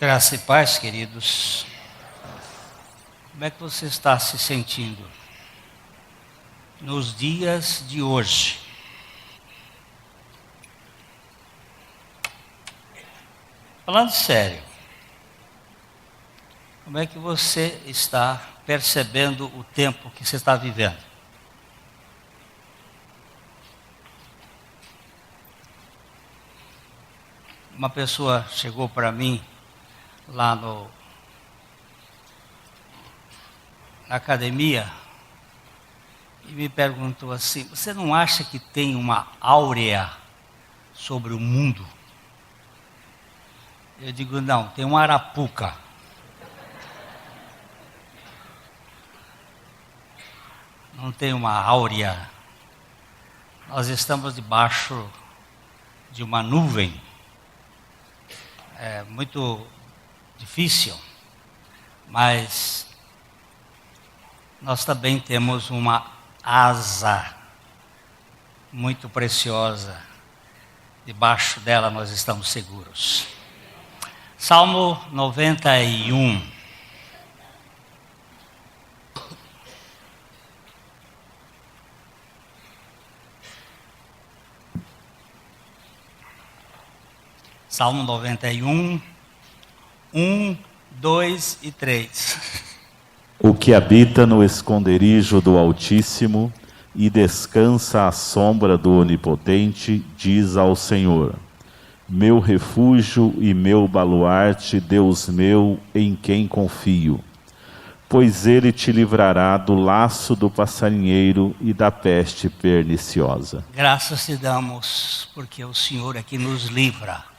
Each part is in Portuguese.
Graça e paz, queridos. Como é que você está se sentindo nos dias de hoje? Falando sério, como é que você está percebendo o tempo que você está vivendo? Uma pessoa chegou para mim lá na academia e me perguntou assim: você não acha que tem uma áurea sobre o mundo? Eu digo: não, tem uma arapuca. Não tem uma áurea. Nós estamos debaixo de uma nuvem. É muito difícil, mas nós também temos uma asa muito preciosa. Debaixo dela nós estamos seguros. Salmo 91. Salmo 91, 1, 2 e 3. O que habita no esconderijo do Altíssimo e descansa à sombra do Onipotente, diz ao Senhor: meu refúgio e meu baluarte, Deus meu, em quem confio. Pois ele te livrará do laço do passarinheiro e da peste perniciosa. Graças te damos, porque o Senhor é que nos livra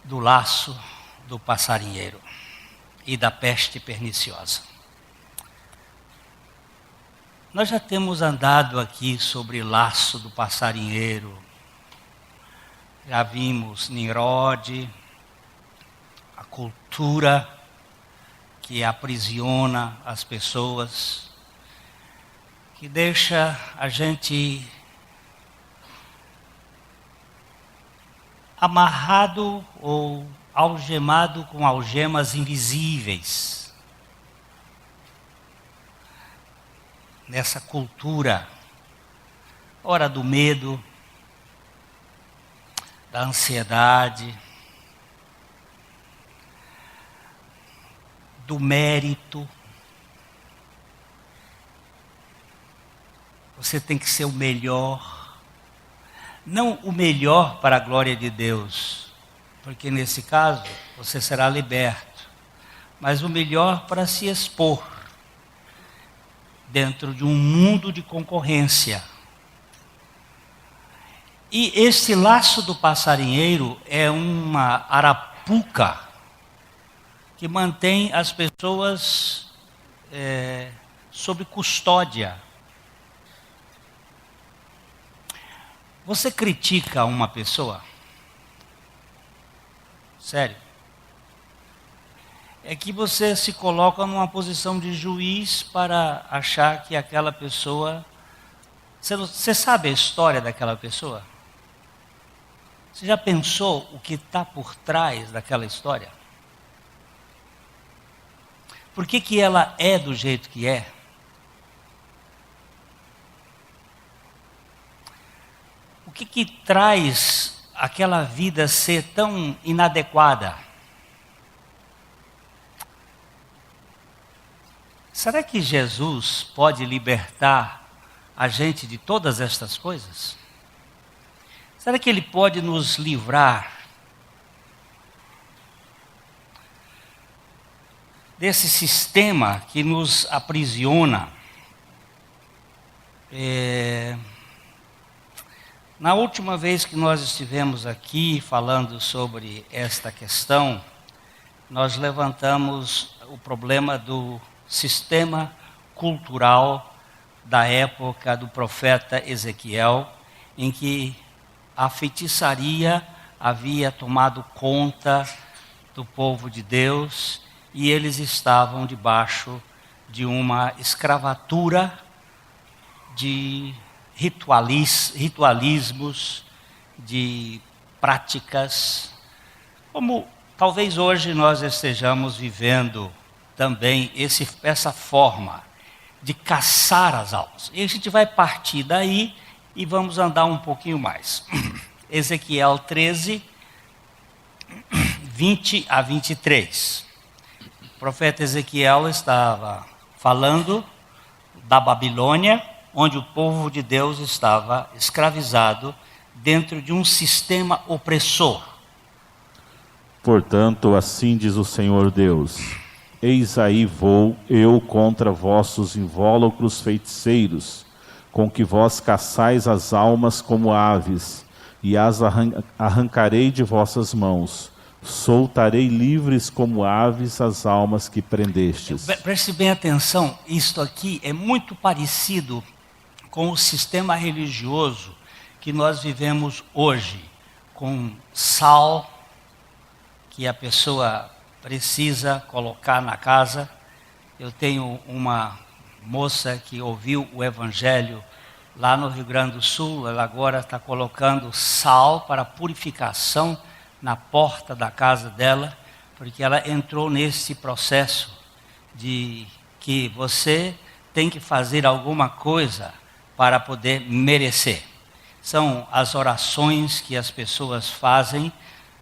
do laço do passarinheiro e da peste perniciosa. Nós já temos andado aqui sobre laço do passarinheiro. Já vimos Nimrod, a cultura que aprisiona as pessoas, que deixa a gente amarrado ou algemado com algemas invisíveis. Nessa cultura, ora do medo, da ansiedade, do mérito. Você tem que ser o melhor. Não o melhor para a glória de Deus, porque nesse caso você será liberto, mas o melhor para se expor dentro de um mundo de concorrência. E esse laço do passarinheiro é uma arapuca que mantém as pessoas sob custódia. Você critica uma pessoa? Sério? É que você se coloca numa posição de juiz para achar que aquela pessoa... Você sabe a história daquela pessoa? Você já pensou o que está por trás daquela história? Por que ela é do jeito que é? O que traz aquela vida ser tão inadequada? Será que Jesus pode libertar a gente de todas estas coisas? Será que Ele pode nos livrar desse sistema que nos aprisiona? Na última vez que nós estivemos aqui falando sobre esta questão, nós levantamos o problema do sistema cultural da época do profeta Ezequiel, em que a feitiçaria havia tomado conta do povo de Deus e eles estavam debaixo de uma escravatura de ritualismos, de práticas, como talvez hoje nós estejamos vivendo também essa forma de caçar as almas. E a gente vai partir daí e vamos andar um pouquinho mais. Ezequiel 13, 20 a 23. O profeta Ezequiel estava falando da Babilônia, onde o povo de Deus estava escravizado dentro de um sistema opressor. Portanto, assim diz o Senhor Deus: eis aí vou eu contra vossos invólucros feiticeiros, com que vós caçais as almas como aves, e as arrancarei de vossas mãos. Soltarei livres como aves as almas que prendestes. Preste bem atenção, isto aqui é muito parecido com o sistema religioso que nós vivemos hoje, com sal que a pessoa precisa colocar na casa. Eu tenho uma moça que ouviu o evangelho lá no Rio Grande do Sul, ela agora está colocando sal para purificação na porta da casa dela, porque ela entrou nesse processo de que você tem que fazer alguma coisa para poder merecer. São as orações que as pessoas fazem,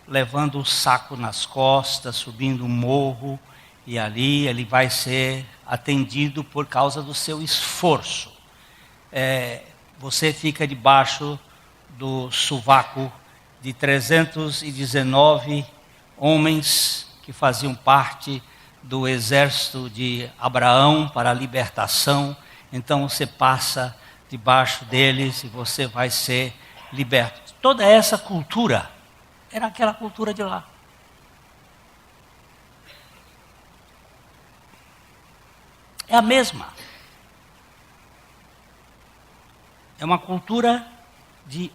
levando o saco nas costas, subindo um morro, e ali ele vai ser atendido por causa do seu esforço. Você fica debaixo do sovaco de 319 homens que faziam parte do exército de Abraão para a libertação. Então você passa debaixo deles e você vai ser liberto. Toda essa cultura era aquela cultura de lá. É a mesma. É uma cultura de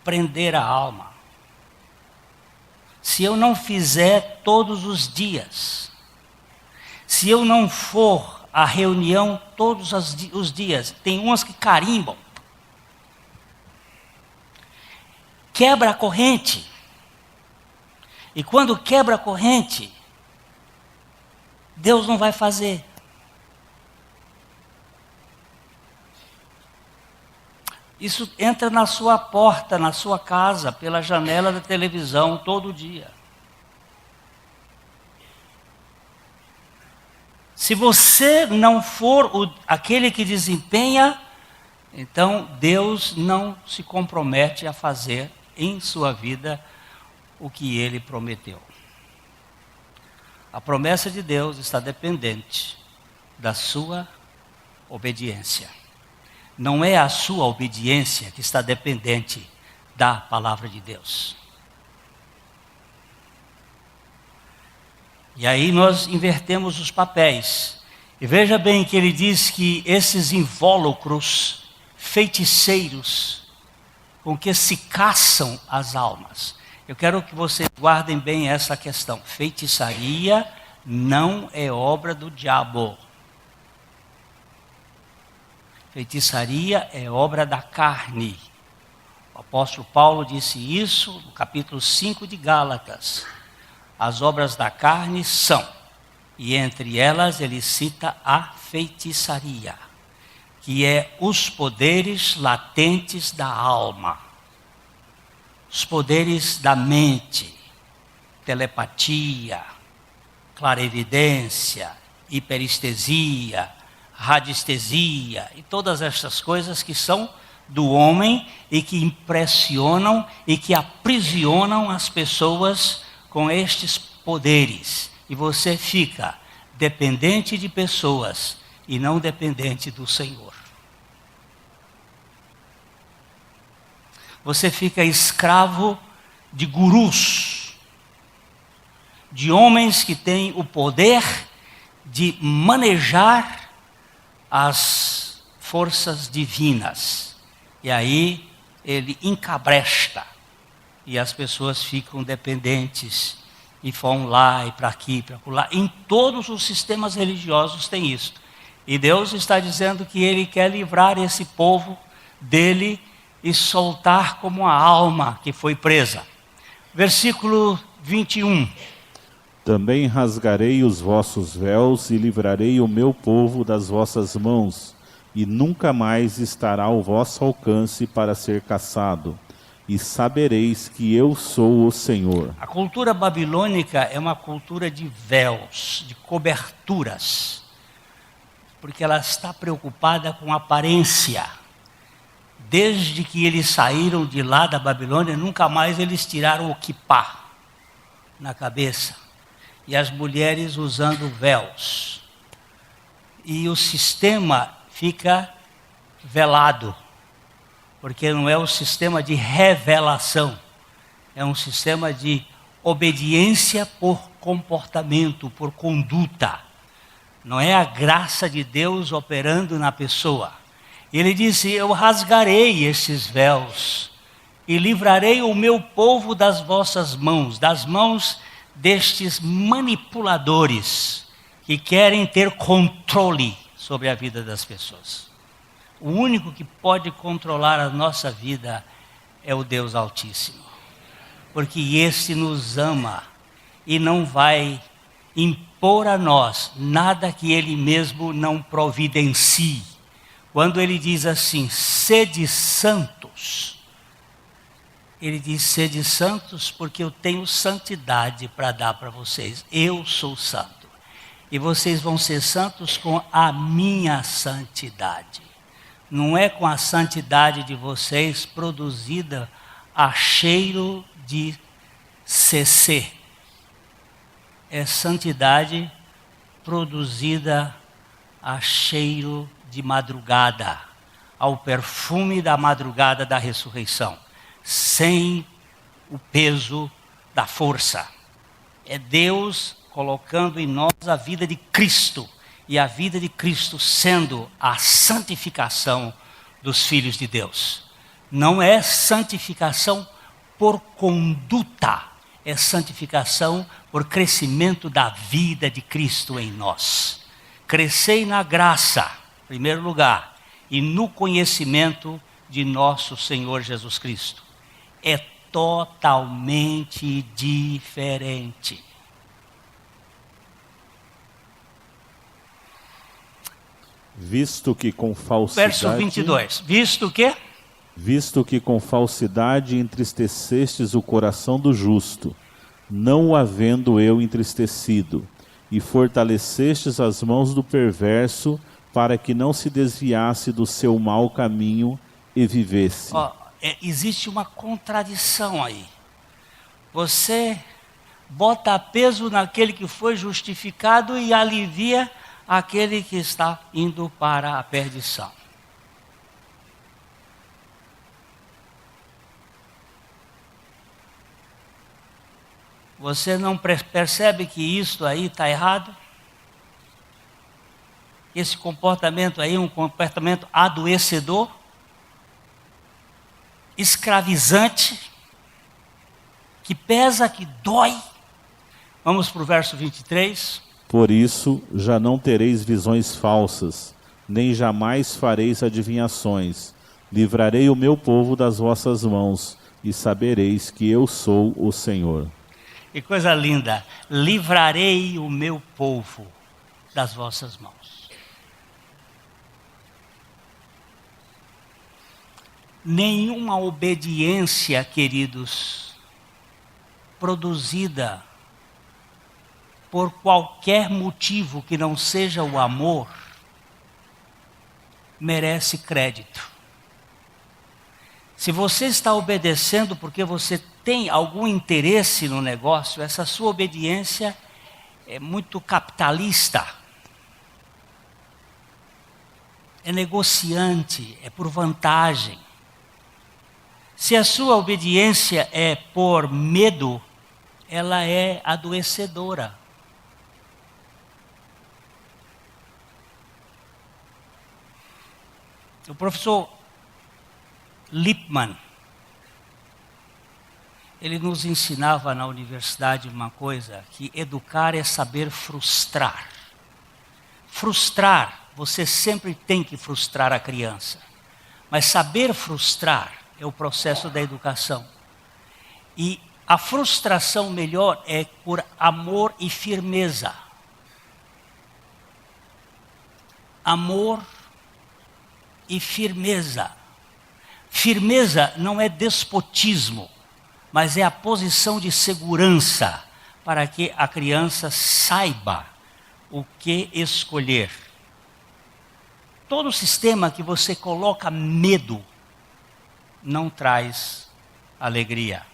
prender a alma. Se eu não fizer todos os dias, se eu não for à reunião todos os dias, tem umas que carimbam, quebra a corrente, e quando quebra a corrente, Deus não vai fazer. Isso entra na sua porta, na sua casa, pela janela da televisão, todo dia. Se você não for aquele que desempenha, então Deus não se compromete a fazer em sua vida o que Ele prometeu. A promessa de Deus está dependente da sua obediência. Não é a sua obediência que está dependente da palavra de Deus. E aí nós invertemos os papéis. E veja bem que ele diz que esses invólucros feiticeiros com que se caçam as almas. Eu quero que vocês guardem bem essa questão. Feitiçaria não é obra do diabo. Feitiçaria é obra da carne. O apóstolo Paulo disse isso no capítulo 5 de Gálatas. As obras da carne são, e entre elas ele cita a feitiçaria, que é os poderes latentes da alma, os poderes da mente, telepatia, clarevidência, hiperestesia, radiestesia e todas estas coisas que são do homem e que impressionam e que aprisionam as pessoas com estes poderes. E você fica dependente de pessoas e não dependente do Senhor. Você fica escravo de gurus, de homens que têm o poder de manejar as forças divinas. E aí ele encabresta e as pessoas ficam dependentes e vão lá e para aqui, para lá. Em todos os sistemas religiosos tem isso. E Deus está dizendo que Ele quer livrar esse povo dele e soltar como a alma que foi presa. Versículo 21. Também rasgarei os vossos véus e livrarei o meu povo das vossas mãos, e nunca mais estará ao vosso alcance para ser caçado. E sabereis que eu sou o Senhor. A cultura babilônica é uma cultura de véus, de coberturas, porque ela está preocupada com aparência. Desde que eles saíram de lá da Babilônia, nunca mais eles tiraram o quipá na cabeça. E as mulheres usando véus. E o sistema fica velado, porque não é um sistema de revelação, é um sistema de obediência por comportamento, por conduta. Não é a graça de Deus operando na pessoa. Ele disse: eu rasgarei esses véus e livrarei o meu povo das vossas mãos, das mãos destes manipuladores que querem ter controle sobre a vida das pessoas. O único que pode controlar a nossa vida é o Deus Altíssimo, porque esse nos ama e não vai impor a nós nada que Ele mesmo não providencie. Quando Ele diz assim, sede santos, Ele diz, sede santos porque eu tenho santidade para dar para vocês. Eu sou santo. E vocês vão ser santos com a minha santidade. Não é com a santidade de vocês produzida a cheiro de CC. É santidade produzida a cheiro de madrugada, ao perfume da madrugada da ressurreição, sem o peso da força. É Deus colocando em nós a vida de Cristo, e a vida de Cristo sendo a santificação dos filhos de Deus. Não é santificação por conduta, é santificação por crescimento da vida de Cristo em nós. Crescei na graça, em primeiro lugar, e no conhecimento de nosso Senhor Jesus Cristo. É totalmente diferente. Visto que com falsidade... Verso 22. Visto que? Visto que com falsidade entristecestes o coração do justo, não o havendo eu entristecido, e fortalecestes as mãos do perverso, para que não se desviasse do seu mau caminho e vivesse. Existe uma contradição aí. Você bota peso naquele que foi justificado e alivia aquele que está indo para a perdição. Você não percebe que isso aí está errado? Esse comportamento aí é um comportamento adoecedor, escravizante, que pesa, que dói. Vamos para o verso 23. Por isso, já não tereis visões falsas, nem jamais fareis adivinhações. Livrarei o meu povo das vossas mãos, e sabereis que eu sou o Senhor. Que coisa linda! Livrarei o meu povo das vossas mãos. Nenhuma obediência, queridos, produzida por qualquer motivo que não seja o amor, merece crédito. Se você está obedecendo porque você tem algum interesse no negócio, essa sua obediência é muito capitalista, é negociante, é por vantagem. Se a sua obediência é por medo, ela é adoecedora. O professor Lippmann, ele nos ensinava na universidade uma coisa, que educar é saber frustrar. Frustrar, você sempre tem que frustrar a criança. Mas saber frustrar é o processo da educação. E A frustração melhor é por amor e firmeza. Amor e firmeza. Firmeza não é despotismo, mas é a posição de segurança para que a criança saiba o que escolher. Todo sistema que você coloca medo não traz alegria.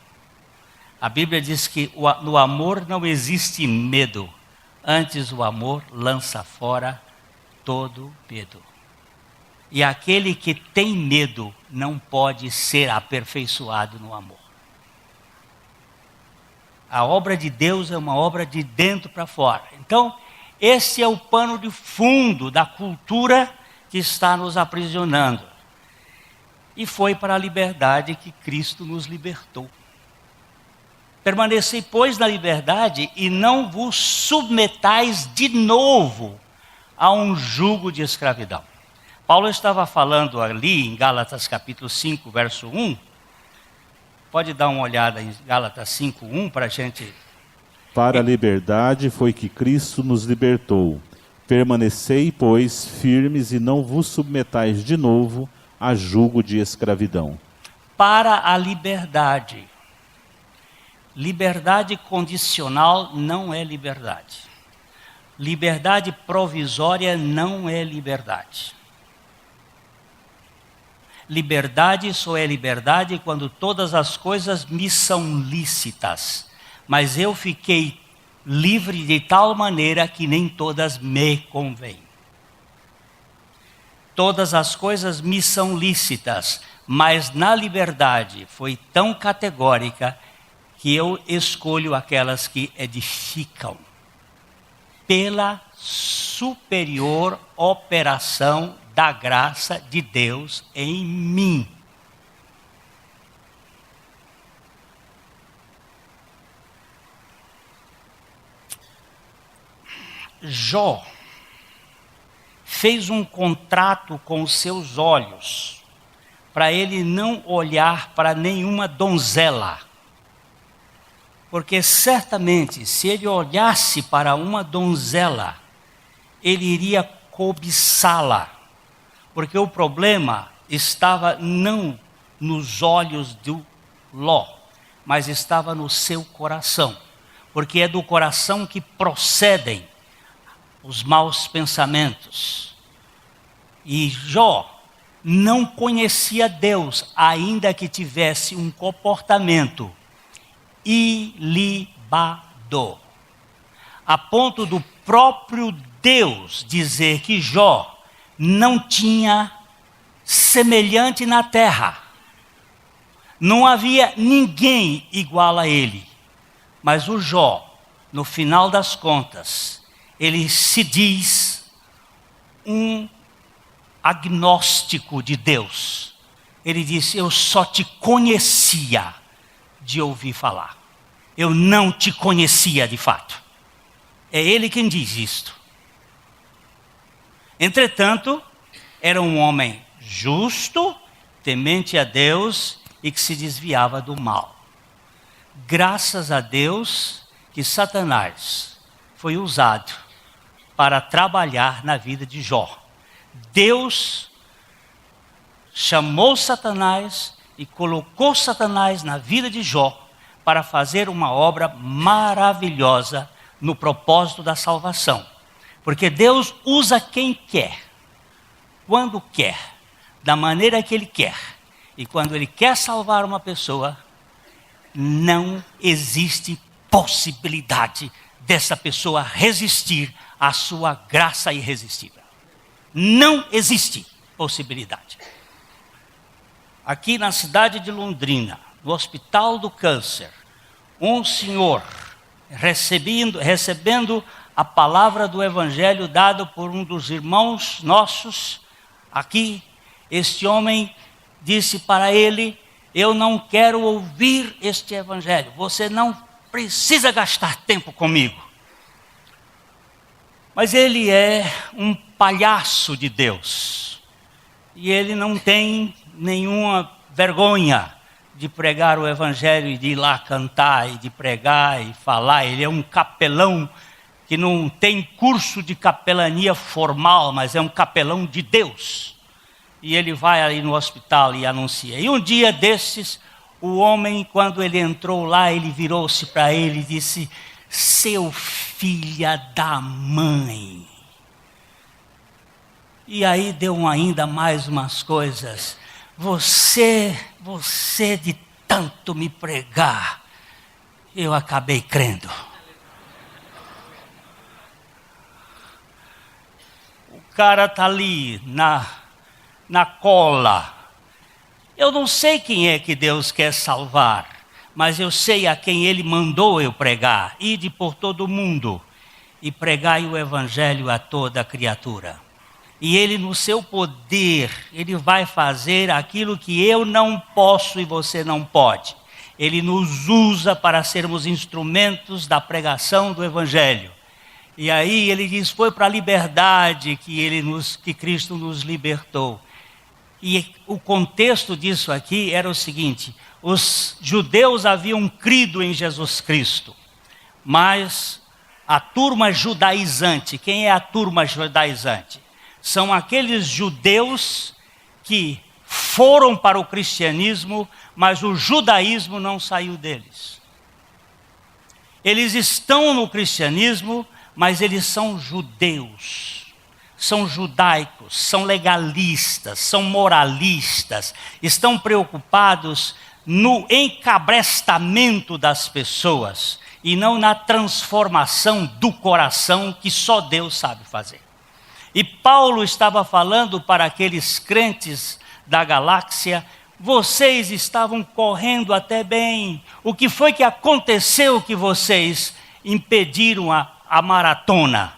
A Bíblia diz que no amor não existe medo, antes o amor lança fora todo medo. E aquele que tem medo não pode ser aperfeiçoado no amor. A obra de Deus é uma obra de dentro para fora. Então, esse é o pano de fundo da cultura que está nos aprisionando. E foi para a liberdade que Cristo nos libertou. Permanecei, pois, na liberdade e não vos submetais de novo a um jugo de escravidão. Paulo estava falando ali em Gálatas capítulo 5, verso 1. Pode dar uma olhada em Gálatas 5, 1 para a gente... Para a liberdade foi que Cristo nos libertou. Permanecei, pois, firmes e não vos submetais de novo a jugo de escravidão. Para a liberdade. Liberdade condicional não é liberdade. Liberdade provisória não é liberdade. Liberdade só é liberdade quando todas as coisas me são lícitas. Mas eu fiquei livre de tal maneira que nem todas me convêm. Todas as coisas me são lícitas, mas na liberdade foi tão categórica que eu escolho aquelas que edificam pela superior operação da graça de Deus em mim. Jó fez um contrato com os seus olhos para ele não olhar para nenhuma donzela. Porque certamente, se ele olhasse para uma donzela, ele iria cobiçá-la. Porque o problema estava não nos olhos do Ló, mas estava no seu coração. Porque é do coração que procedem os maus pensamentos. E Jó não conhecia Deus, ainda que tivesse um comportamento ilibado, a ponto do próprio Deus dizer que Jó não tinha semelhante na terra. Não havia ninguém igual a ele. Mas o Jó, no final das contas, ele se diz um agnóstico de Deus. Ele disse: eu só te conhecia de ouvir falar. Eu não te conhecia de fato. É ele quem diz isto. Entretanto, era um homem justo, temente a Deus e que se desviava do mal. Graças a Deus que Satanás foi usado para trabalhar na vida de Jó. Deus chamou Satanás e colocou Satanás na vida de Jó para fazer uma obra maravilhosa no propósito da salvação. Porque Deus usa quem quer, quando quer, da maneira que Ele quer. E quando Ele quer salvar uma pessoa, não existe possibilidade dessa pessoa resistir à sua graça irresistível. Não existe possibilidade. Aqui na cidade de Londrina, no Hospital do Câncer, um senhor recebendo a palavra do Evangelho dado por um dos irmãos nossos aqui, este homem disse para ele: eu não quero ouvir este Evangelho, você não precisa gastar tempo comigo. Mas ele é um palhaço de Deus, e ele não tem nenhuma vergonha de pregar o evangelho e de ir lá cantar e de pregar e falar. Ele é um capelão que não tem curso de capelania formal, mas é um capelão de Deus. E ele vai ali no hospital e anuncia. E um dia desses, o homem, quando ele entrou lá, ele virou-se para ele e disse: seu filho da mãe. E aí deu ainda mais umas coisas. Você de tanto me pregar, eu acabei crendo. O cara está ali na cola. Eu não sei quem é que Deus quer salvar, mas eu sei a quem Ele mandou eu pregar. Ide por todo o mundo e pregai o evangelho a toda criatura. E Ele, no seu poder, Ele vai fazer aquilo que eu não posso e você não pode. Ele nos usa para sermos instrumentos da pregação do evangelho. E aí ele diz: foi para a liberdade que Cristo nos libertou. E o contexto disso aqui era o seguinte: os judeus haviam crido em Jesus Cristo, mas a turma judaizante, quem é a turma judaizante? São aqueles judeus que foram para o cristianismo, mas o judaísmo não saiu deles. Eles estão no cristianismo, mas eles são judeus, são judaicos, são legalistas, são moralistas, estão preocupados no encabrestamento das pessoas e não na transformação do coração que só Deus sabe fazer. E Paulo estava falando para aqueles crentes da galáxia: vocês estavam correndo até bem. O que foi que aconteceu que vocês impediram a maratona?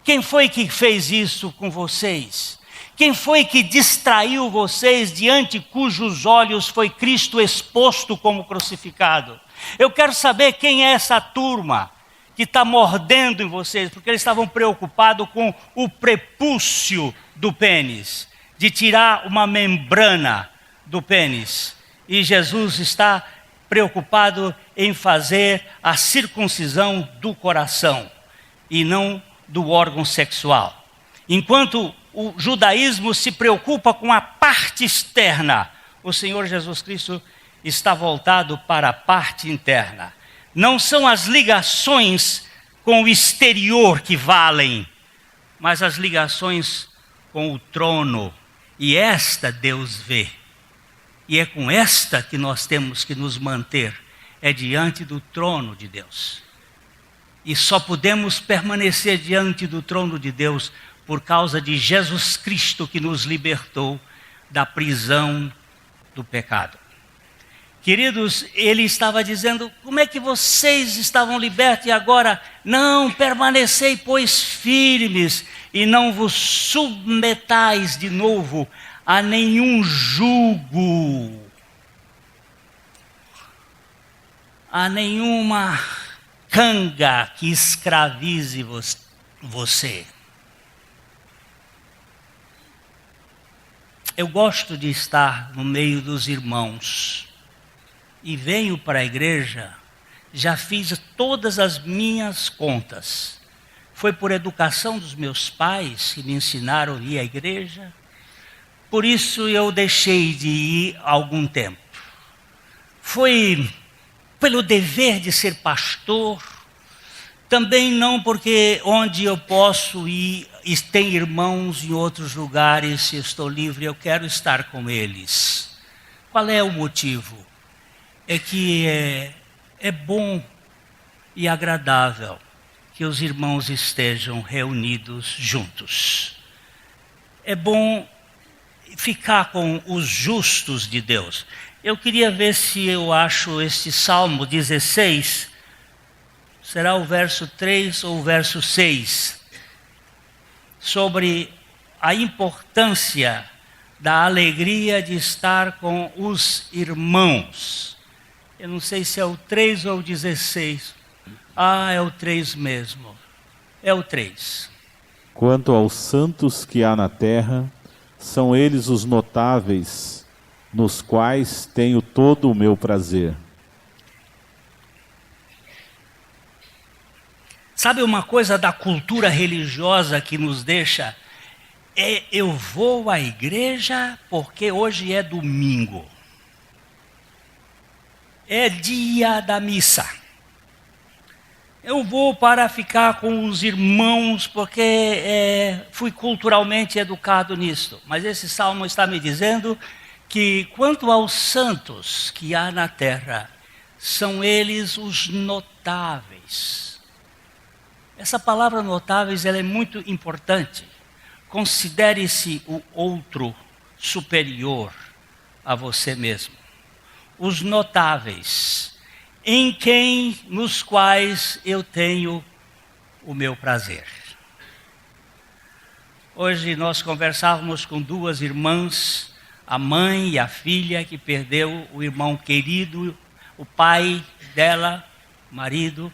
Quem foi que fez isso com vocês? Quem foi que distraiu vocês diante cujos olhos foi Cristo exposto como crucificado? Eu quero saber quem é essa turma que está mordendo em vocês, porque eles estavam preocupados com o prepúcio do pênis, de tirar uma membrana do pênis. E Jesus está preocupado em fazer a circuncisão do coração e não do órgão sexual. Enquanto o judaísmo se preocupa com a parte externa, o Senhor Jesus Cristo está voltado para a parte interna. Não são as ligações com o exterior que valem, mas as ligações com o trono. E esta Deus vê. E é com esta que nós temos que nos manter. É diante do trono de Deus. E só podemos permanecer diante do trono de Deus por causa de Jesus Cristo, que nos libertou da prisão do pecado. Queridos, ele estava dizendo: como é que vocês estavam libertos e agora não permanecei, pois, firmes, e não vos submetais de novo a nenhum jugo, a nenhuma canga que escravize você. Eu gosto de estar no meio dos irmãos. E venho para a igreja, já fiz todas as minhas contas. Foi por educação dos meus pais que me ensinaram a ir à igreja. Por isso eu deixei de ir há algum tempo. Foi pelo dever de ser pastor. Também não porque onde eu posso ir, e tem irmãos em outros lugares, se estou livre, eu quero estar com eles. Qual é o motivo? É que é bom e agradável que os irmãos estejam reunidos juntos. É bom ficar com os justos de Deus. Eu queria ver se eu acho este Salmo 16, será o verso 3 ou o verso 6, sobre a importância da alegria de estar com os irmãos. Eu não sei se é o 3 ou o 16. Ah, é o 3 mesmo. É o 3. Quanto aos santos que há na terra, são eles os notáveis, nos quais tenho todo o meu prazer. Sabe uma coisa da cultura religiosa que nos deixa? Eu vou à igreja porque hoje é domingo. É dia da missa. Eu vou para ficar com os irmãos porque fui culturalmente educado nisto. Mas esse salmo está me dizendo que quanto aos santos que há na terra, são eles os notáveis. Essa palavra notáveis ela é muito importante. Considere-se o outro superior a você mesmo. Os notáveis, nos quais eu tenho o meu prazer. Hoje nós conversávamos com duas irmãs, a mãe e a filha que perdeu o irmão querido, o pai dela, marido.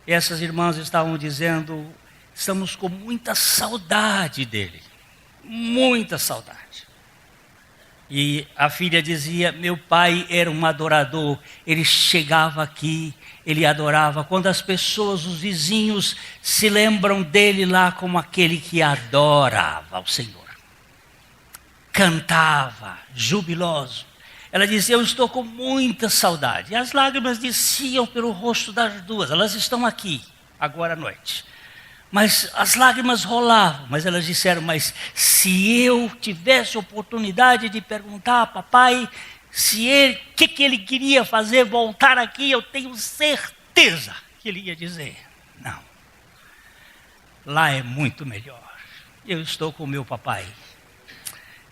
E essas irmãs estavam dizendo, estamos com muita saudade dele, muita saudade. E a filha dizia, meu pai era um adorador, ele chegava aqui, ele adorava. Quando as pessoas, os vizinhos, se lembram dele lá como aquele que adorava ao Senhor. Cantava, jubiloso. Ela dizia, eu estou com muita saudade. E as lágrimas desciam pelo rosto das duas. Elas estão aqui, agora à noite. Mas as lágrimas rolavam. Mas elas disseram, mas se eu tivesse oportunidade de perguntar a papai o que ele queria fazer, voltar aqui, eu tenho certeza que ele ia dizer, não. Lá é muito melhor. Eu estou com o meu papai.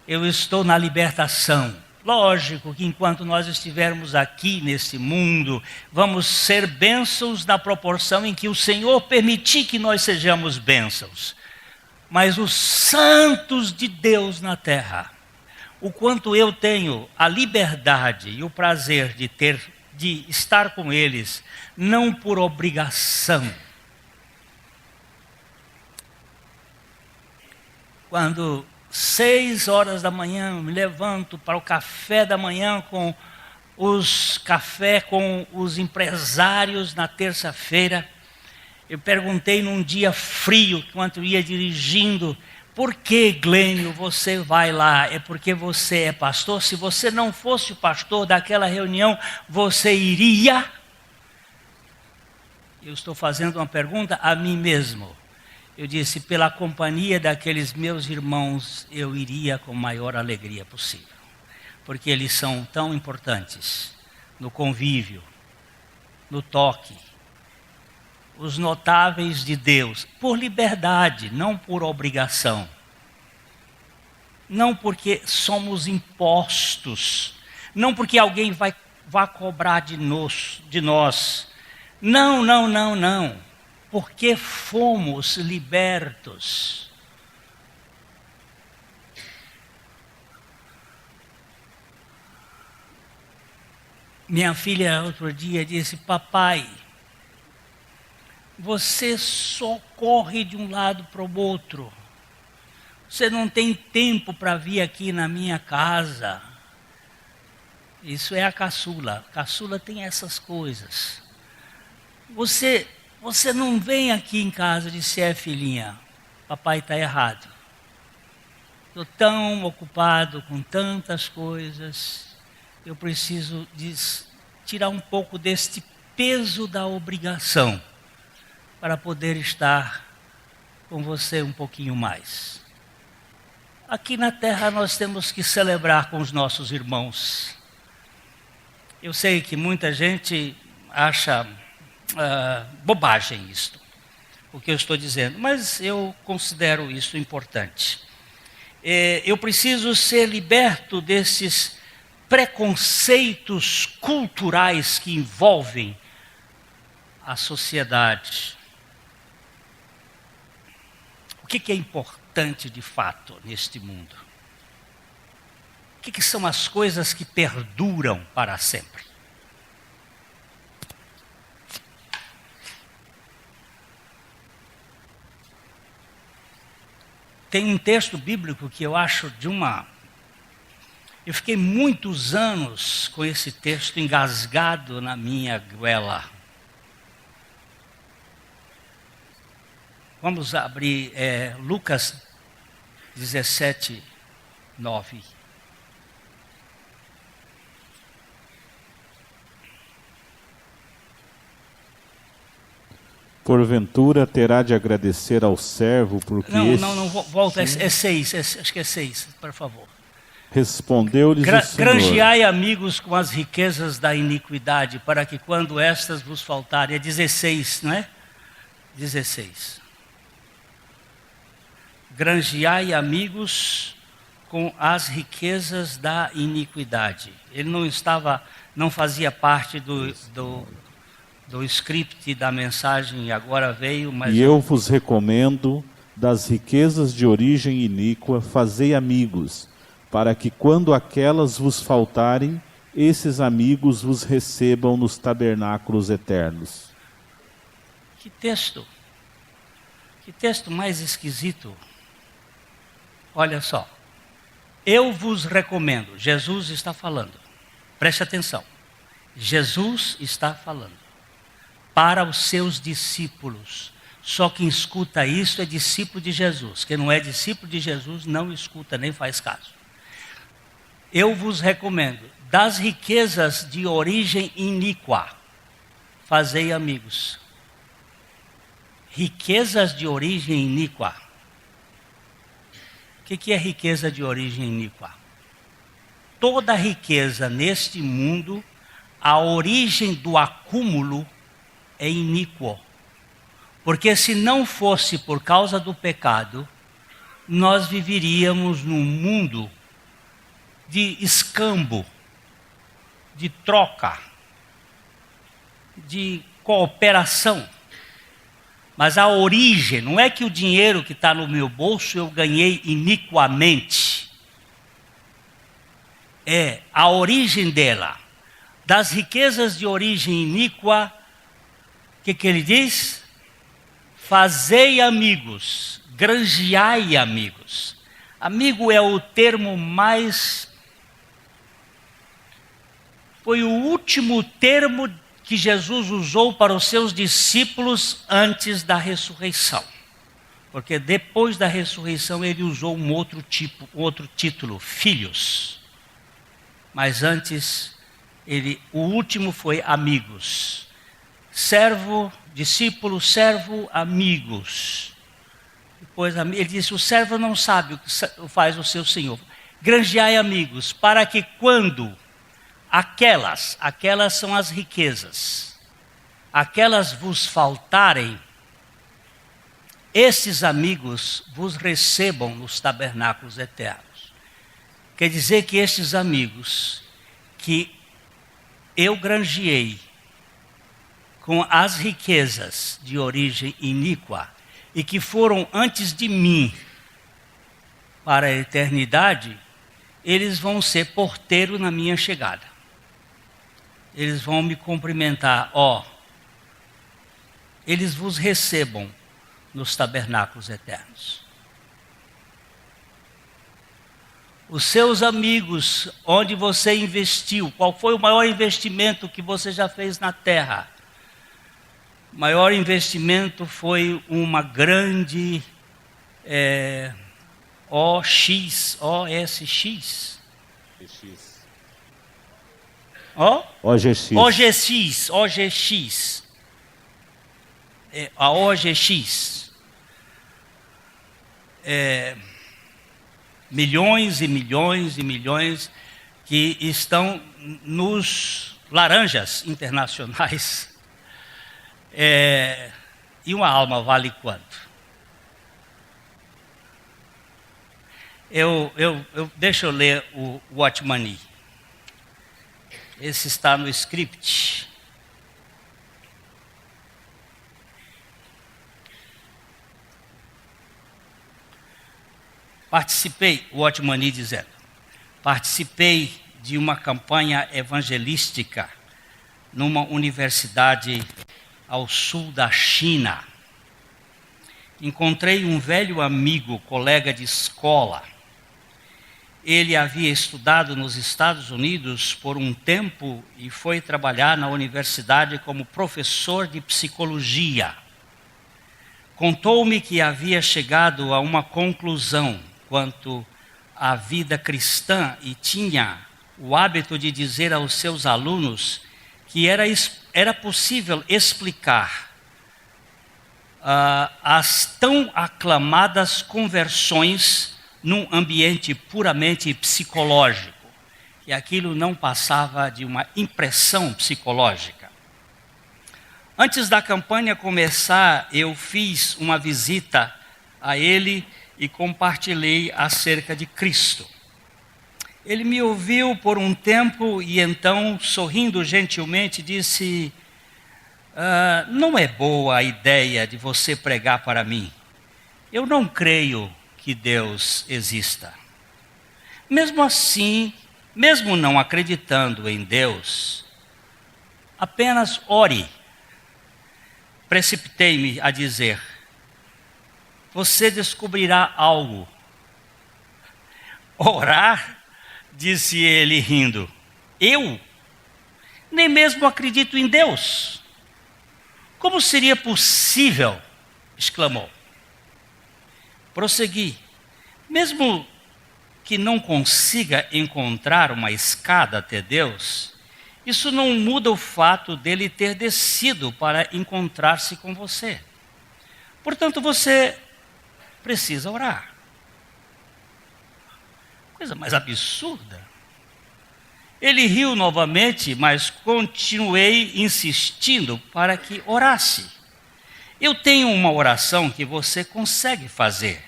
Eu estou na libertação. Lógico que enquanto nós estivermos aqui nesse mundo, vamos ser bênçãos na proporção em que o Senhor permitir que nós sejamos bênçãos. Mas os santos de Deus na terra, o quanto eu tenho a liberdade e o prazer de estar com eles, não por obrigação. Quando 6 horas da manhã, eu me levanto para o café da manhã com os empresários na terça-feira. Eu perguntei num dia frio, enquanto eu ia dirigindo, por que, Glênio, você vai lá? É porque você é pastor? Se você não fosse o pastor daquela reunião, você iria? Eu estou fazendo uma pergunta a mim mesmo. Eu disse, pela companhia daqueles meus irmãos, eu iria com a maior alegria possível. Porque eles são tão importantes no convívio, no toque. Os notáveis de Deus, por liberdade, não por obrigação. Não porque somos impostos. Não porque alguém vai cobrar de nós. Não, não, não, não. Porque fomos libertos. Minha filha outro dia disse, papai, você só corre de um lado para o outro. Você não tem tempo para vir aqui na minha casa. Isso é a caçula. A caçula tem essas coisas. Você não vem aqui em casa e disse, filhinha, papai está errado. Estou tão ocupado com tantas coisas, eu preciso tirar um pouco deste peso da obrigação para poder estar com você um pouquinho mais. Aqui na terra nós temos que celebrar com os nossos irmãos. Eu sei que muita gente acha bobagem isto, o que eu estou dizendo, mas eu considero isso importante. Eu preciso ser liberto desses preconceitos culturais que envolvem a sociedade. O que é importante de fato neste mundo? O que são as coisas que perduram para sempre? Tem um texto bíblico que eu acho de uma Eu fiquei muitos anos com esse texto engasgado na minha goela. Vamos abrir Lucas 17, 9. Porventura terá de agradecer ao servo, porque Não, volta, é 6, acho que é 6, por favor. Respondeu-lhes o Senhor: Granjeai amigos com as riquezas da iniquidade, para que quando estas vos faltarem, é 16, não é? 16. Granjeai amigos com as riquezas da iniquidade. Ele não fazia parte do script da mensagem e agora veio, mas... E eu vos recomendo, das riquezas de origem iníqua, fazei amigos, para que quando aquelas vos faltarem, esses amigos vos recebam nos tabernáculos eternos. Que texto! Que texto mais esquisito! Olha só. Eu vos recomendo, Jesus está falando. Preste atenção. Jesus está falando para os seus discípulos. Só quem escuta isso é discípulo de Jesus. Quem não é discípulo de Jesus não escuta, nem faz caso. Eu vos recomendo, das riquezas de origem iníqua, fazei amigos. Riquezas de origem iníqua. O que é riqueza de origem iníqua? Toda riqueza neste mundo, a origem do acúmulo é iníquo. Porque se não fosse por causa do pecado, nós viveríamos num mundo de escambo, de troca, de cooperação. Mas a origem, não é que o dinheiro que está no meu bolso eu ganhei iniquamente. É a origem dela. Das riquezas de origem iníqua, o que ele diz? Fazei amigos, granjeai amigos. Amigo é o termo mais... Foi o último termo que Jesus usou para os seus discípulos antes da ressurreição. Porque depois da ressurreição ele usou um outro título, filhos. Mas antes, o último foi amigos. Servo, discípulo, servo, amigos. Depois ele disse, o servo não sabe o que faz o seu senhor. Granjeai amigos, para que quando... Aquelas são as riquezas. Aquelas vos faltarem, esses amigos vos recebam nos tabernáculos eternos. Quer dizer que estes amigos que eu granjeei com as riquezas de origem iníqua e que foram antes de mim para a eternidade, eles vão ser porteiro na minha chegada. Eles vão me cumprimentar, eles vos recebam nos tabernáculos eternos. Os seus amigos, onde você investiu, qual foi o maior investimento que você já fez na terra? O maior investimento foi uma grande OSX. OGX. A OGX. Milhões e milhões e milhões que estão nos laranjas internacionais. E uma alma vale quanto? Deixa eu ler o Watchman Nee. Esse está no script. O Watchman Nee dizendo, participei de uma campanha evangelística numa universidade ao sul da China. Encontrei um velho amigo, colega de escola, Ele havia estudado nos Estados Unidos por um tempo e foi trabalhar na universidade como professor de psicologia. Contou-me que havia chegado a uma conclusão quanto à vida cristã e tinha o hábito de dizer aos seus alunos que era possível explicar as tão aclamadas conversões num ambiente puramente psicológico, que aquilo não passava de uma impressão psicológica. Antes da campanha começar, eu fiz uma visita a ele e compartilhei acerca de Cristo. Ele me ouviu por um tempo e então, sorrindo gentilmente, disse: não é boa a ideia de você pregar para mim. Eu não creio que Deus exista. Mesmo assim, mesmo não acreditando em Deus, apenas ore. Precipitei-me a dizer: você descobrirá algo. Orar? Disse ele rindo. Eu? Nem mesmo acredito em Deus. Como seria possível? Exclamou. Prossegui. Mesmo que não consiga encontrar uma escada até Deus, isso não muda o fato dele ter descido para encontrar-se com você. Portanto, você precisa orar. Coisa mais absurda. Ele riu novamente, mas continuei insistindo para que orasse. Eu tenho uma oração que você consegue fazer.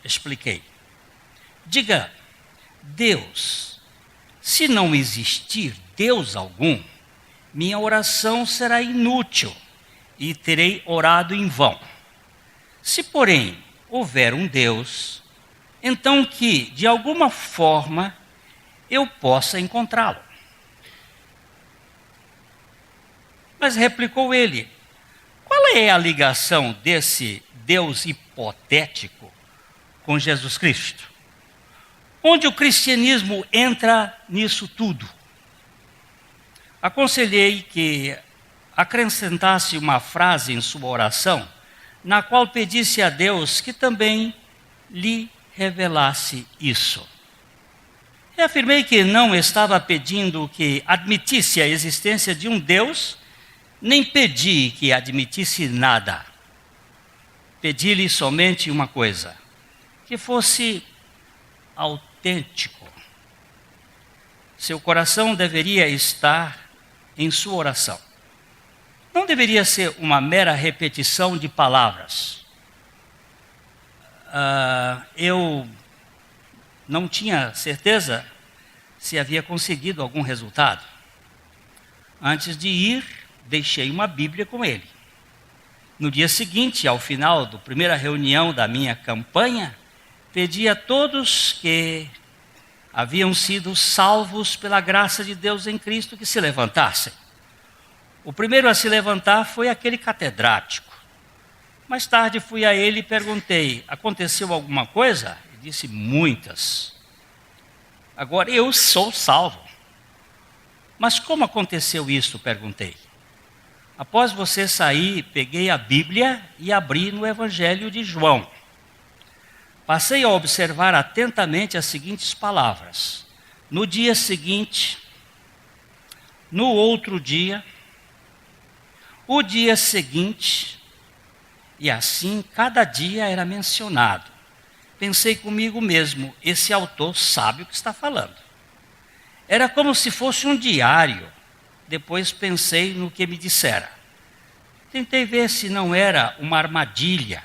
Expliquei. Diga: Deus, se não existir Deus algum, minha oração será inútil e terei orado em vão. Se, porém, houver um Deus, então que, de alguma forma, eu possa encontrá-lo. Mas replicou ele: qual é a ligação desse Deus hipotético com Jesus Cristo? Onde o cristianismo entra nisso tudo? Aconselhei que acrescentasse uma frase em sua oração, na qual pedisse a Deus que também lhe revelasse isso. Reafirmei que não estava pedindo que admitisse a existência de um Deus, nem pedi que admitisse nada. Pedi-lhe somente uma coisa: que fosse autêntico. Seu coração deveria estar em sua oração. Não deveria ser uma mera repetição de palavras. Eu não tinha certeza se havia conseguido algum resultado. Antes de ir, deixei uma Bíblia com ele. No dia seguinte, ao final da primeira reunião da minha campanha, pedi a todos que haviam sido salvos pela graça de Deus em Cristo que se levantassem. O primeiro a se levantar foi aquele catedrático. Mais tarde fui a ele e perguntei: aconteceu alguma coisa? Ele disse: muitas. Agora eu sou salvo. Mas como aconteceu isso? Perguntei. Após você sair, peguei a Bíblia e abri no Evangelho de João. Passei a observar atentamente as seguintes palavras: no dia seguinte, no outro dia, o dia seguinte, e assim cada dia era mencionado. Pensei comigo mesmo: esse autor sabe o que está falando. Era como se fosse um diário. Depois pensei no que me dissera. Tentei ver se não era uma armadilha.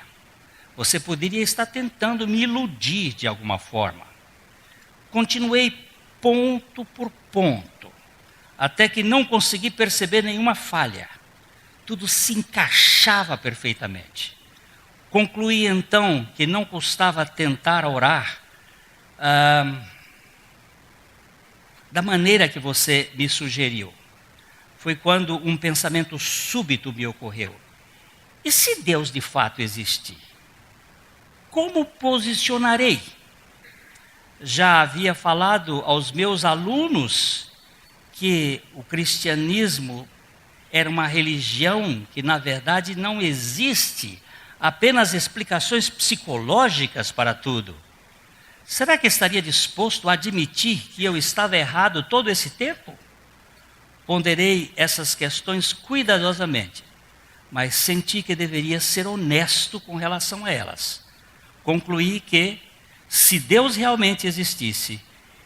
Você poderia estar tentando me iludir de alguma forma. Continuei ponto por ponto, até que não consegui perceber nenhuma falha. Tudo se encaixava perfeitamente. Concluí então que não custava tentar orar da maneira que você me sugeriu. Foi quando um pensamento súbito me ocorreu: e se Deus de fato existir? Como posicionarei? já havia falado aos meus alunos que o cristianismo era uma religião que, na verdade, não existe apenas explicações psicológicas para tudo. Será que estaria disposto a admitir que eu estava errado todo esse tempo? Ponderei essas questões cuidadosamente, mas senti que deveria ser honesto com relação a elas. Concluí que, se Deus realmente existisse,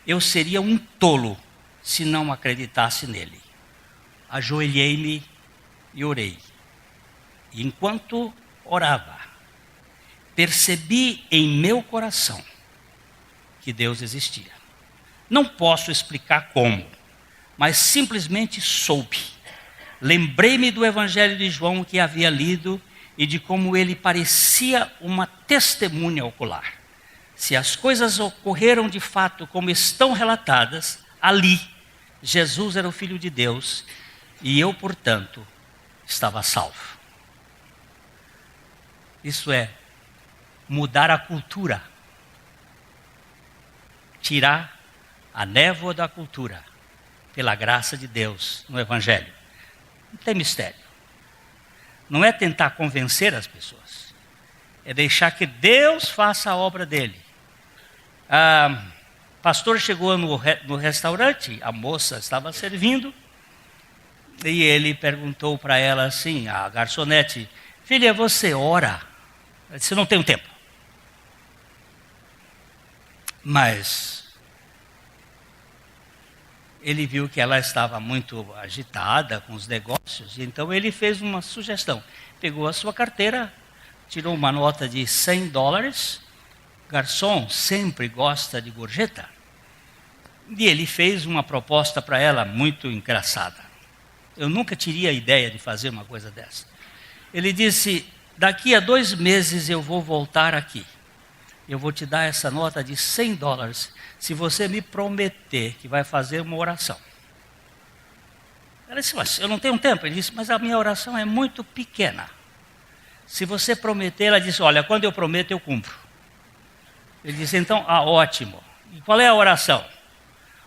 eu seria um tolo se não acreditasse nele. Ajoelhei-me e orei. E enquanto orava, percebi em meu coração que Deus existia. Não posso explicar como, mas simplesmente soube. Lembrei-me do Evangelho de João que havia lido e de como ele parecia uma testemunha ocular. Se as coisas ocorreram de fato como estão relatadas, ali, Jesus era o Filho de Deus e eu, portanto, estava salvo. Isso é mudar a cultura, tirar a névoa da cultura, pela graça de Deus no Evangelho. Não tem mistério. Não é tentar convencer as pessoas, é deixar que Deus faça a obra dele. Pastor chegou no restaurante, a moça estava servindo, e ele perguntou para ela assim, a garçonete: filha, você ora? Ela disse: não tenho tempo. Mas ele viu que ela estava muito agitada com os negócios, então ele fez uma sugestão. Pegou a sua carteira, tirou uma nota de $100, garçom sempre gosta de gorjeta, e ele fez uma proposta para ela muito engraçada. Eu nunca teria a ideia de fazer uma coisa dessa. Ele disse: daqui a 2 meses eu vou voltar aqui. Eu vou te dar essa nota de $100 se você me prometer que vai fazer uma oração. Ela disse: mas eu não tenho tempo. Ele disse: mas a minha oração é muito pequena. Se você prometer, ela disse: olha, quando eu prometo eu cumpro. Ele disse: então, ótimo. E qual é a oração?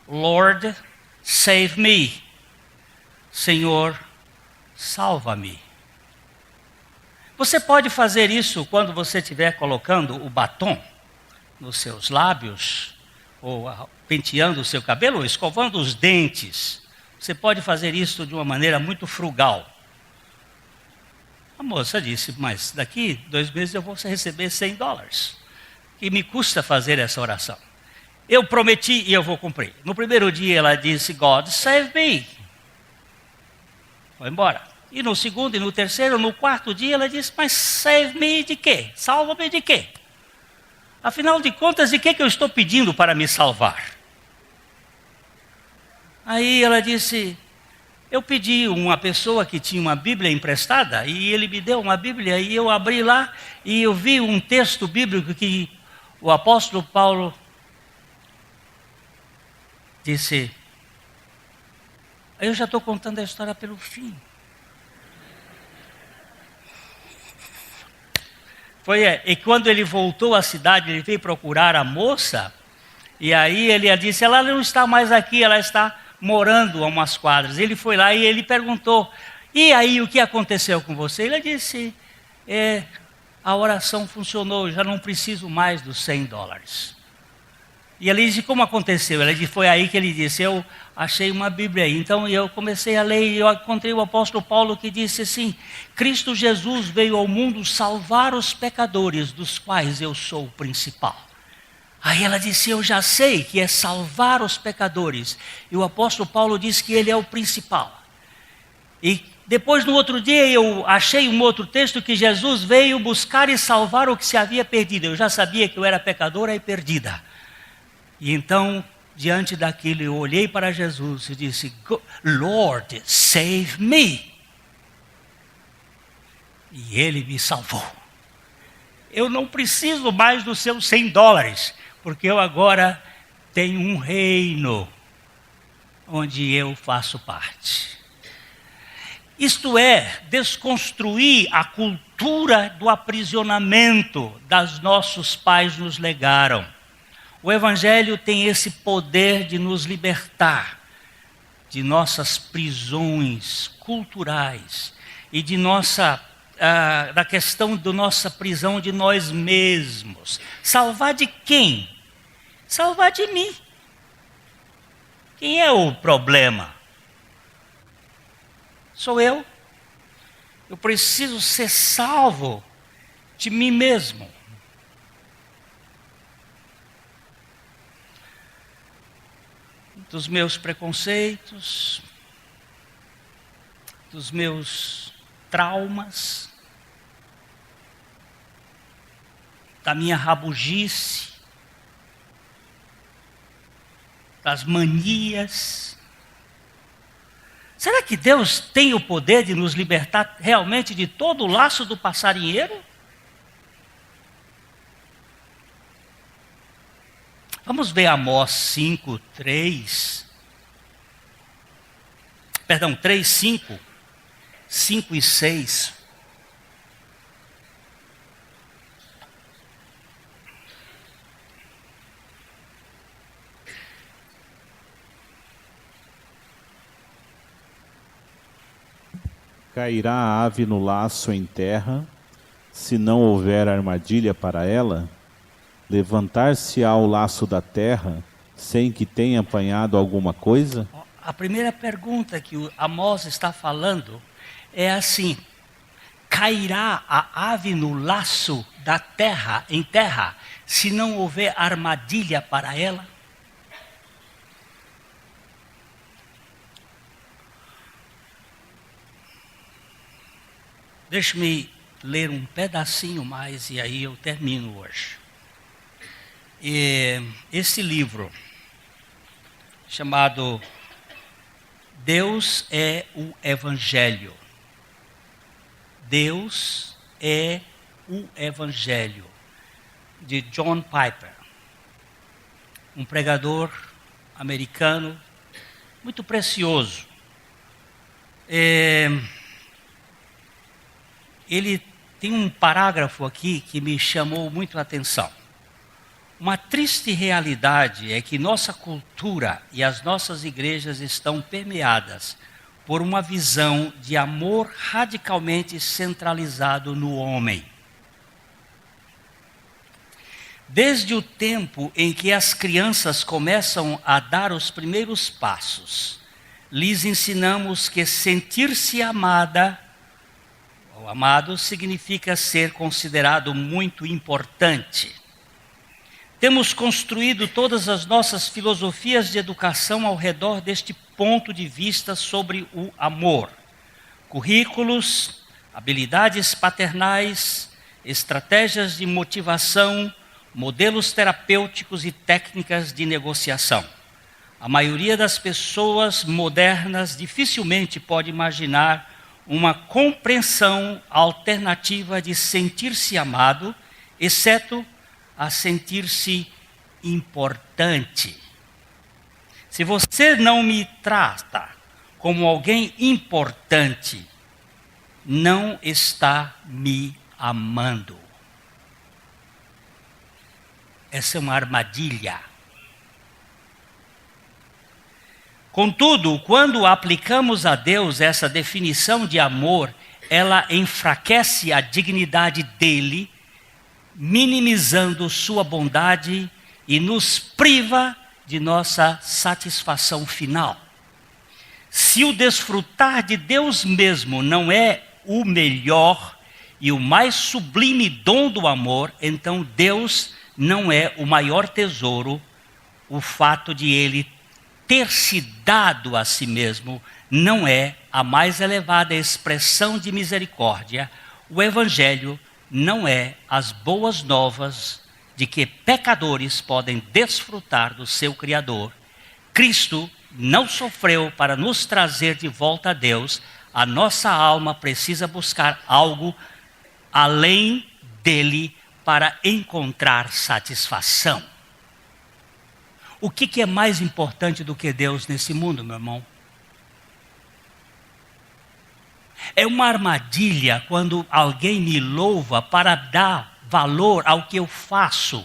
Lord, save me. Senhor, salva-me. Você pode fazer isso quando você estiver colocando o batom nos seus lábios, ou penteando o seu cabelo, ou escovando os dentes. Você pode fazer isso de uma maneira muito frugal. A moça disse: mas daqui 2 meses eu vou receber $100. Que me custa fazer essa oração? Eu prometi e eu vou cumprir. No primeiro dia ela disse: God save me. Foi embora. E no segundo, e no terceiro, no quarto dia ela disse: mas save me de quê? Salva-me de quê? Afinal de contas, de que eu estou pedindo para me salvar? Aí ela disse: eu pedi uma pessoa que tinha uma Bíblia emprestada, e ele me deu uma Bíblia, e eu abri lá, e eu vi um texto bíblico que o apóstolo Paulo disse. Eu já estou contando a história pelo fim. E quando ele voltou à cidade, ele veio procurar a moça, e aí ele disse: ela não está mais aqui, ela está morando a umas quadras. Ele foi lá e ele perguntou: e aí, o que aconteceu com você? Ele disse: a oração funcionou, já não preciso mais dos $100. E ele disse: como aconteceu? Ele disse: foi aí que ele disse: eu achei uma Bíblia aí. Então eu comecei a ler e eu encontrei o apóstolo Paulo que disse assim: Cristo Jesus veio ao mundo salvar os pecadores, dos quais eu sou o principal. Aí ela disse: eu já sei que é salvar os pecadores. E o apóstolo Paulo disse que ele é o principal. E depois, no outro dia, eu achei um outro texto que Jesus veio buscar e salvar o que se havia perdido. Eu já sabia que eu era pecadora e perdida. E então, diante daquilo, eu olhei para Jesus e disse: Lord, save me. E ele me salvou. Eu não preciso mais dos seus $100, porque eu agora tenho um reino onde eu faço parte. Isto é, desconstruir a cultura do aprisionamento das nossos pais nos legaram. O Evangelho tem esse poder de nos libertar de nossas prisões culturais e de da questão da nossa prisão de nós mesmos. Salvar de quem? Salvar de mim. Quem é o problema? Sou eu. Eu preciso ser salvo de mim mesmo. Dos meus preconceitos, dos meus traumas, da minha rabugice, das manias. Será que Deus tem o poder de nos libertar realmente de todo o laço do passarinheiro? Vamos ver Amós 5, 3. Perdão, 3, 5. 5 e 6. Cairá a ave no laço em terra, se não houver armadilha para ela? Levantar-se-á o laço da terra, sem que tenha apanhado alguma coisa? A primeira pergunta que o Amós está falando é assim: cairá a ave no laço da terra, em terra, se não houver armadilha para ela? Deixe-me ler um pedacinho mais e aí eu termino hoje. Esse livro, chamado Deus é o Evangelho. Deus é o Evangelho, de John Piper, um pregador americano muito precioso. Ele tem um parágrafo aqui que me chamou muito a atenção. Uma triste realidade é que nossa cultura e as nossas igrejas estão permeadas por uma visão de amor radicalmente centralizado no homem. Desde o tempo em que as crianças começam a dar os primeiros passos, lhes ensinamos que sentir-se amada ou amado significa ser considerado muito importante. Temos construído todas as nossas filosofias de educação ao redor deste ponto de vista sobre o amor. Currículos, habilidades paternais, estratégias de motivação, modelos terapêuticos e técnicas de negociação. A maioria das pessoas modernas dificilmente pode imaginar uma compreensão alternativa de sentir-se amado, exceto a sentir-se importante. Se você não me trata como alguém importante, não está me amando. Essa é uma armadilha. Contudo, quando aplicamos a Deus essa definição de amor, ela enfraquece a dignidade dele, minimizando sua bondade e nos priva de nossa satisfação final. Se o desfrutar de Deus mesmo não é o melhor e o mais sublime dom do amor, então Deus não é o maior tesouro. O fato de ele ter se dado a si mesmo não é a mais elevada expressão de misericórdia. O Evangelho não é as boas novas de que pecadores podem desfrutar do seu Criador. Cristo não sofreu para nos trazer de volta a Deus. A nossa alma precisa buscar algo além dele para encontrar satisfação. O que é mais importante do que Deus nesse mundo, meu irmão? É uma armadilha quando alguém me louva para dar valor ao que eu faço.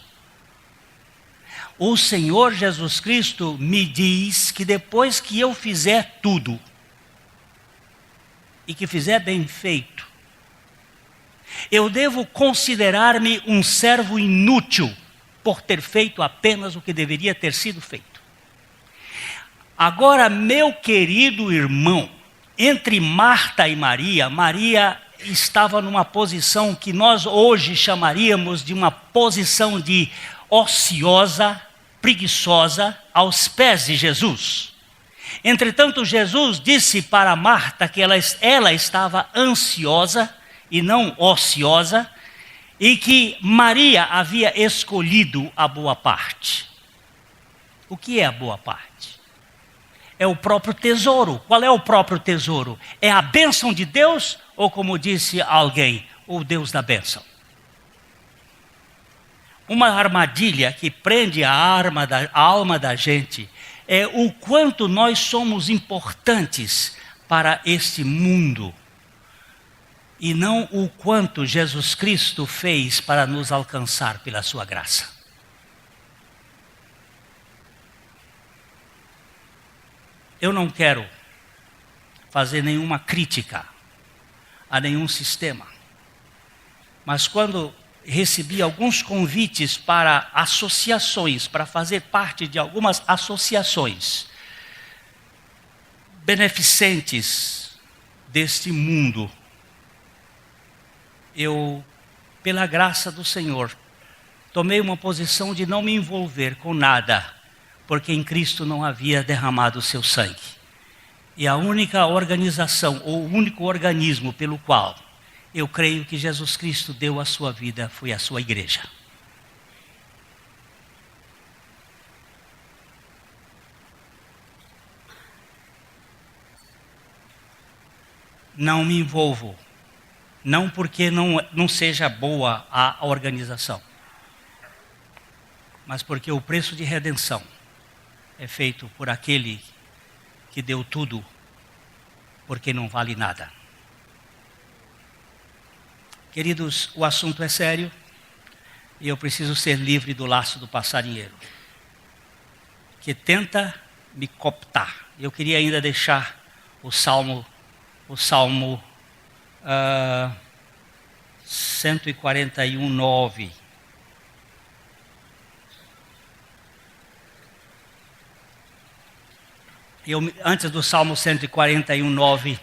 o Senhor Jesus Cristo me diz que depois que eu fizer tudo, e que fizer bem feito, eu devo considerar-me um servo inútil por ter feito apenas o que deveria ter sido feito. Agora, meu querido irmão, entre Marta e Maria, Maria estava numa posição que nós hoje chamaríamos de uma posição de ociosa, preguiçosa, aos pés de Jesus. Entretanto, Jesus disse para Marta que ela estava ansiosa e não ociosa, e que Maria havia escolhido a boa parte. O que é a boa parte? É o próprio tesouro. Qual é o próprio tesouro? É a bênção de Deus, ou como disse alguém, o Deus da bênção? Uma armadilha que prende a alma da gente é o quanto nós somos importantes para este mundo e não o quanto Jesus Cristo fez para nos alcançar pela sua graça. Eu não quero fazer nenhuma crítica a nenhum sistema, mas quando recebi alguns convites para associações, para fazer parte de algumas associações beneficentes deste mundo, eu, pela graça do Senhor, tomei uma posição de não me envolver com nada, porque em Cristo não havia derramado o seu sangue. E a única organização, ou o único organismo pelo qual eu creio que Jesus Cristo deu a sua vida foi a sua igreja. Não me envolvo, não porque não seja boa a organização, mas porque o preço de redenção é feito por aquele que deu tudo, porque não vale nada. Queridos, o assunto é sério e eu preciso ser livre do laço do passarinheiro, que tenta me cooptar. Eu queria ainda deixar o Salmo 141:9. Antes do Salmo 141:9,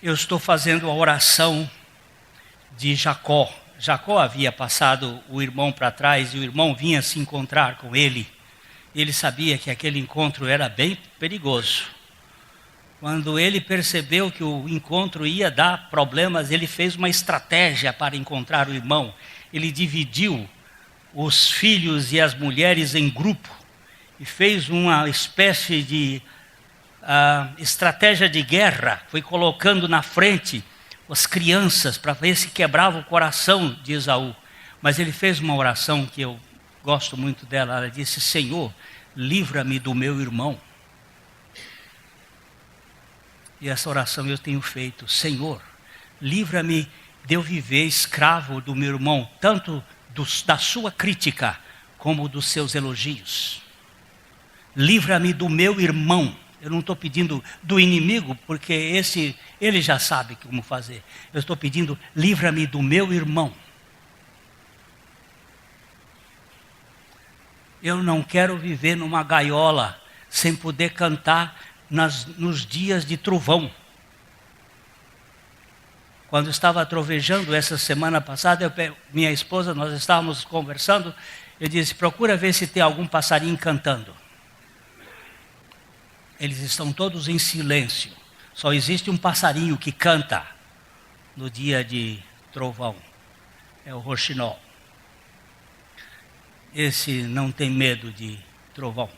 eu estou fazendo a oração de Jacó. Jacó havia passado o irmão para trás e o irmão vinha se encontrar com ele. Ele sabia que aquele encontro era bem perigoso. Quando ele percebeu que o encontro ia dar problemas, ele fez uma estratégia para encontrar o irmão. Ele dividiu os filhos e as mulheres em grupo e fez uma espécie de estratégia de guerra. Foi colocando na frente as crianças para ver se quebrava o coração de Esaú. Mas ele fez uma oração que eu gosto muito dela. Ela disse: Senhor, livra-me do meu irmão. E essa oração eu tenho feito: Senhor, livra-me de eu viver escravo do meu irmão, tanto da sua crítica como dos seus elogios. Livra-me do meu irmão. Eu não estou pedindo do inimigo, porque ele já sabe como fazer. Eu estou pedindo: livra-me do meu irmão. Eu não quero viver numa gaiola sem poder cantar nos dias de trovão. Quando estava trovejando essa semana passada, minha esposa, nós estávamos conversando, eu disse: procura ver se tem algum passarinho cantando. Eles estão todos em silêncio. Só existe um passarinho que canta no dia de trovão. É o roxinol. Esse não tem medo de trovão.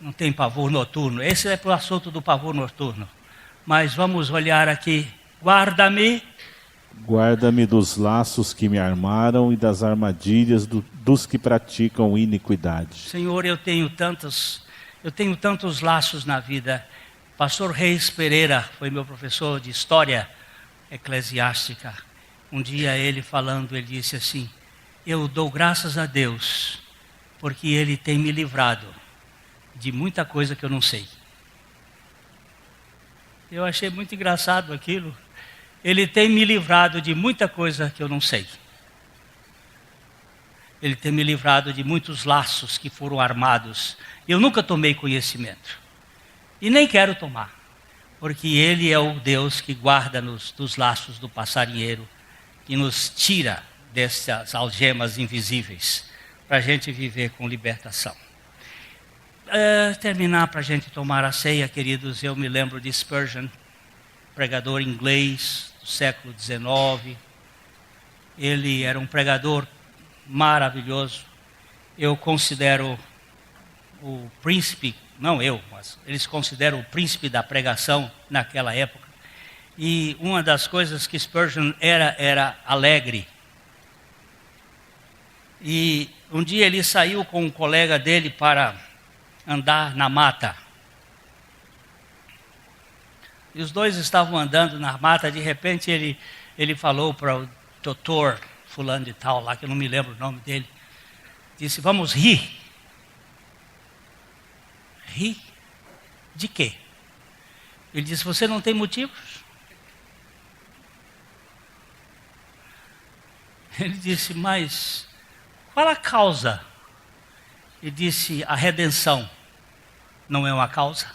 Não tem pavor noturno. Esse é para o assunto do pavor noturno. Mas vamos olhar aqui. Guarda-me. Guarda-me dos laços que me armaram e das armadilhas dos que praticam iniquidade. Senhor, eu tenho tantos laços na vida. Pastor Reis Pereira foi meu professor de história eclesiástica. Um dia ele falando, ele disse assim: eu dou graças a Deus, porque Ele tem me livrado de muita coisa que eu não sei. Eu achei muito engraçado aquilo. Ele tem me livrado de muita coisa que eu não sei. Ele tem me livrado de muitos laços que foram armados. Eu nunca tomei conhecimento. E nem quero tomar. Porque Ele é o Deus que guarda-nos dos laços do passarinheiro, que nos tira dessas algemas invisíveis, para a gente viver com libertação. Terminar para a gente tomar a ceia, queridos, eu me lembro de Spurgeon, pregador inglês do século XIX. Ele era um pregador maravilhoso. Eu considero o príncipe, não eu, mas eles consideram o príncipe da pregação naquela época. E uma das coisas que Spurgeon era alegre. E um dia ele saiu com um colega dele para andar na mata. E os dois estavam andando na mata, de repente ele falou para o doutor fulano de tal lá, que eu não me lembro o nome dele, disse: vamos rir. Rir? De quê? Ele disse: você não tem motivos? Ele disse: mas qual a causa? Ele disse: a redenção não é uma causa.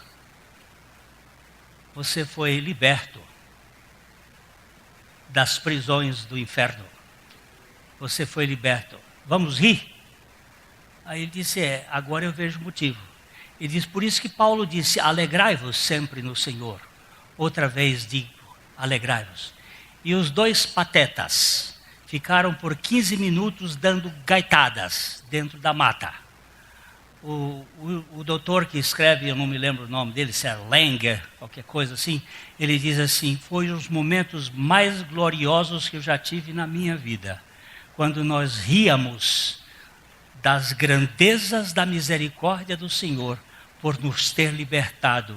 Você foi liberto das prisões do inferno. Você foi liberto. Vamos rir? Aí ele disse: agora eu vejo motivo. Ele diz: por isso que Paulo disse: alegrai-vos sempre no Senhor. Outra vez digo: alegrai-vos. E os dois patetas ficaram por 15 minutos dando gaitadas dentro da mata. O doutor que escreve, eu não me lembro o nome dele, se é Langer, qualquer coisa assim, ele diz assim: foi os momentos mais gloriosos que eu já tive na minha vida, quando nós ríamos das grandezas da misericórdia do Senhor por nos ter libertado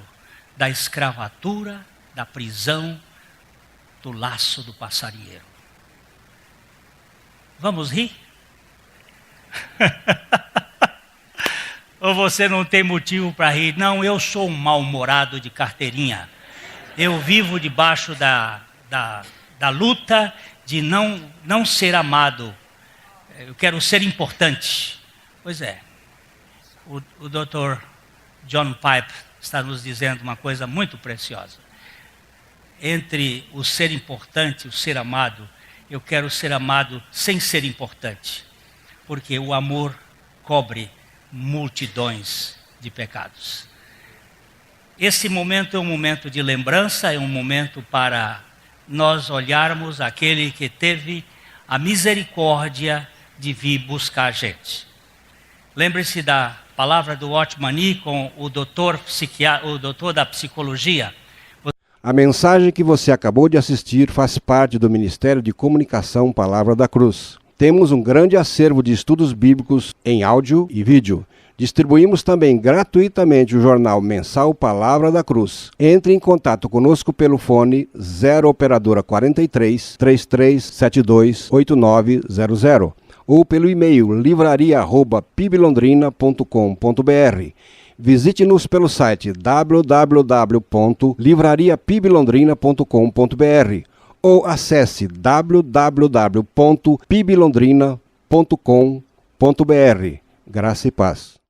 da escravatura, da prisão, do laço do passarinheiro. Vamos rir? Ou você não tem motivo para rir? Não, eu sou um mal-humorado de carteirinha. Eu vivo debaixo da luta de não ser amado. Eu quero ser importante. Pois é, o Dr. John Pipe está nos dizendo uma coisa muito preciosa. Entre o ser importante e o ser amado, eu quero ser amado sem ser importante. Porque o amor cobre multidões de pecados. Esse momento é um momento de lembrança, é um momento para nós olharmos aquele que teve a misericórdia de vir buscar a gente. Lembre-se da palavra do Watchman com o doutor da psicologia. A mensagem que você acabou de assistir faz parte do Ministério de Comunicação Palavra da Cruz. Temos um grande acervo de estudos bíblicos em áudio e vídeo. Distribuímos também gratuitamente o jornal mensal Palavra da Cruz. Entre em contato conosco pelo fone 0 operadora 43 3372 8900 ou pelo e-mail livraria@piblondrina.com.br. Visite-nos pelo site www.livrariapiblondrina.com.br ou acesse www.piblondrina.com.br. Graça e paz.